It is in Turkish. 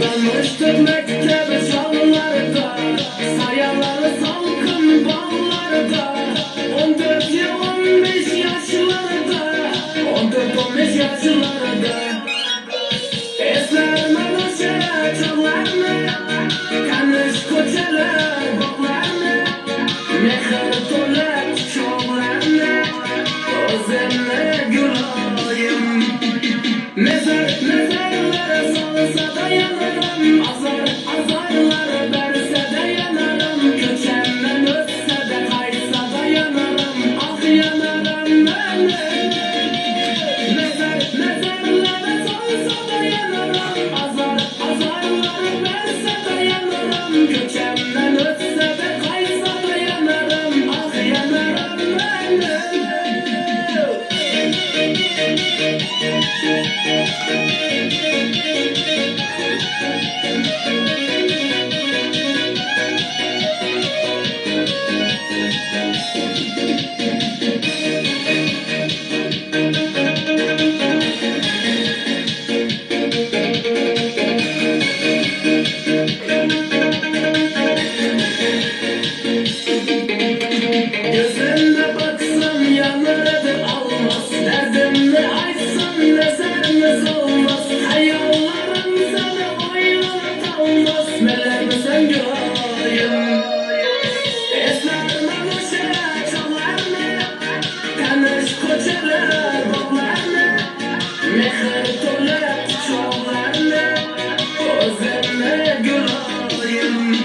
Danıştık mektep çallarda, sayaları salkım ballarda. 14 yıl 15 yaşlarda, 14-15 yaşlarda. Esler manışa çağlarını, kanış koçalar bağlarını. Mehir tolak çoğlarını, özümle gülayım. Mezarlara salsa da yanarım, azarlar verse de yanarım. Köçemden ötse de kaysa da yanarım, ah yanarım ben de. Mezarlara salsa da yanarım, azarlar verse de yanarım. Köçemden ötse de kaysa da yanarım, ah yanarım ben de. Gözümde baksam yanardı almaz, derdimle açsam nezerimiz olmaz. Hayallarım sana oynat almaz, melek sen görayım. Esmer manışa çalarını, kanış koçalar bağlarını. Mehir tolak çoğlarını, özümle görayım.